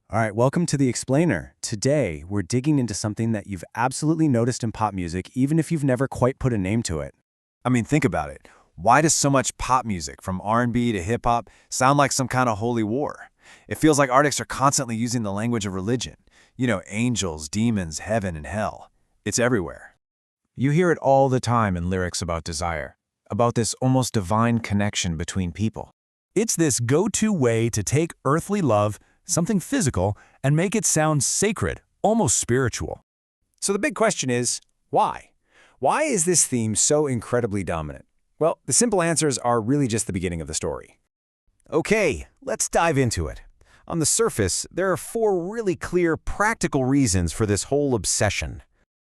All right, welcome to The Explainer. Today, we're digging into something that you've absolutely noticed in pop music, even if you've never quite put a name to it. I mean, think about it. Why does so much pop music, from R&B to hip-hop, sound like some kind of holy war? It feels like artists are constantly using the language of religion. You know, angels, demons, heaven, and hell. It's everywhere. You hear it all the time in lyrics about desire, about this almost divine connection between people. It's this go-to way to take earthly love, something physical, and make it sound sacred, almost spiritual. So the big question is, why? Why is this theme so incredibly dominant? Well, the simple answers are really just the beginning of the story. Okay, let's dive into it. On the surface, there are four really clear, practical reasons for this whole obsession.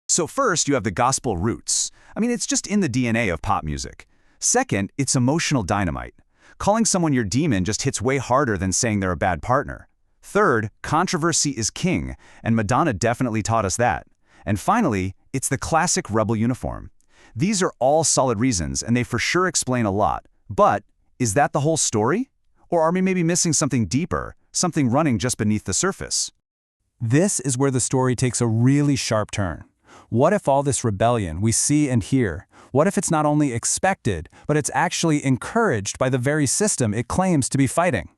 So first, you have the gospel roots. I mean, it's just in the DNA of pop music. Second, it's emotional dynamite. Calling someone your demon just hits way harder than saying they're a bad partner. Third, controversy is king, and Madonna definitely taught us that. And finally, it's the classic rebel uniform. These are all solid reasons, and they for sure explain a lot. But is that the whole story? Or are we maybe missing something deeper, something running just beneath the surface? This is where the story takes a really sharp turn. What if all this rebellion we see and hear, what if it's not only expected, but it's actually encouraged by the very system it claims to be fighting?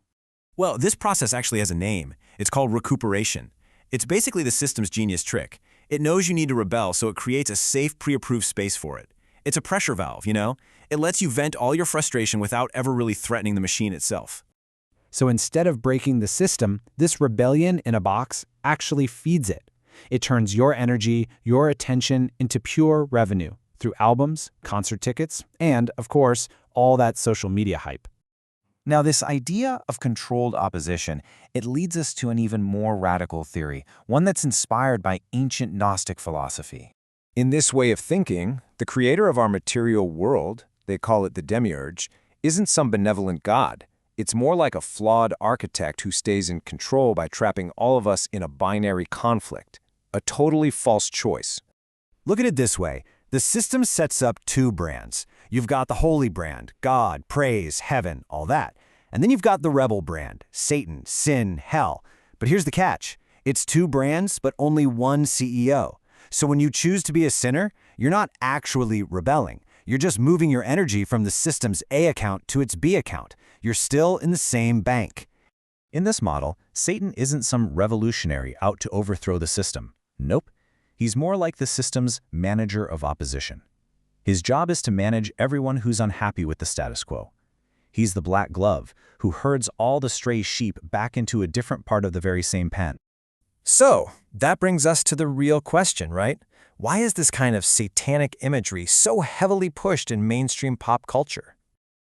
Well, this process actually has a name. It's called recuperation. It's basically the system's genius trick. It knows you need to rebel, so it creates a safe, pre-approved space for it. It's a pressure valve, you know? It lets you vent all your frustration without ever really threatening the machine itself. So instead of breaking the system, this rebellion in a box actually feeds it. It turns your energy, your attention into pure revenue through albums, concert tickets, and, of course, all that social media hype. Now, this idea of controlled opposition, it leads us to an even more radical theory, one that's inspired by ancient Gnostic philosophy. In this way of thinking, the creator of our material world, they call it the demiurge, isn't some benevolent god. It's more like a flawed architect who stays in control by trapping all of us in a binary conflict. A totally false choice. Look at it this way. The system sets up two brands. You've got the holy brand, God, praise, heaven, all that. And then you've got the rebel brand, Satan, sin, hell. But here's the catch. It's two brands, but only one CEO. So when you choose to be a sinner, you're not actually rebelling. You're just moving your energy from the system's A account to its B account. You're still in the same bank. In this model, Satan isn't some revolutionary out to overthrow the system. Nope. He's more like the system's manager of opposition. His job is to manage everyone who's unhappy with the status quo. He's the black glove who herds all the stray sheep back into a different part of the very same pen. So, that brings us to the real question, right? Why is this kind of satanic imagery so heavily pushed in mainstream pop culture?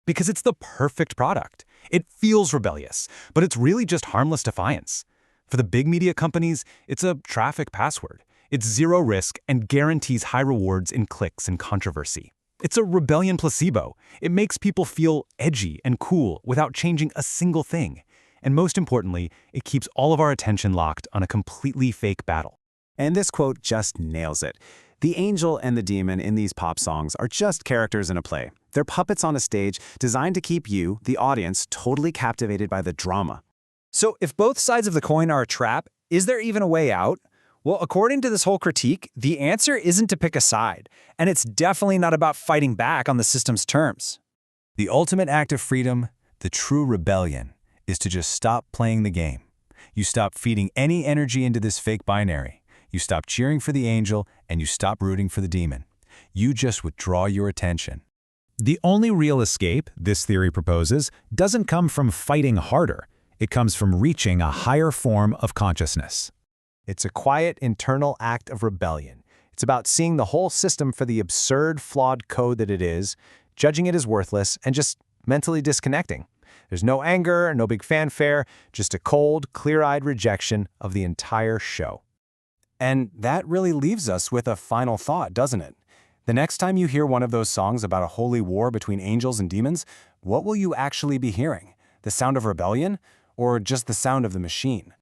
Because it's the perfect product. It feels rebellious, but it's really just harmless defiance. For the big media companies, it's a traffic password. It's zero risk and guarantees high rewards in clicks and controversy. It's a rebellion placebo. It makes people feel edgy and cool without changing a single thing. And most importantly, it keeps all of our attention locked on a completely fake battle. And this quote just nails it. The angel and the demon in these pop songs are just characters in a play. They're puppets on a stage designed to keep you, the audience, totally captivated by the drama. So if both sides of the coin are a trap, is there even a way out? Well, according to this whole critique, the answer isn't to pick a side, and it's definitely not about fighting back on the system's terms. The ultimate act of freedom, the true rebellion, is to just stop playing the game. You stop feeding any energy into this fake binary. You stop cheering for the angel, and you stop rooting for the demon. You just withdraw your attention. The only real escape, this theory proposes, doesn't come from fighting harder. It comes from reaching a higher form of consciousness. It's a quiet, internal act of rebellion. It's about seeing the whole system for the absurd, flawed code that it is, judging it as worthless, and just mentally disconnecting. There's no anger, no big fanfare, just a cold, clear-eyed rejection of the entire show. And that really leaves us with a final thought, doesn't it? The next time you hear one of those songs about a holy war between angels and demons, what will you actually be hearing? The sound of rebellion? Or just the sound of the machine?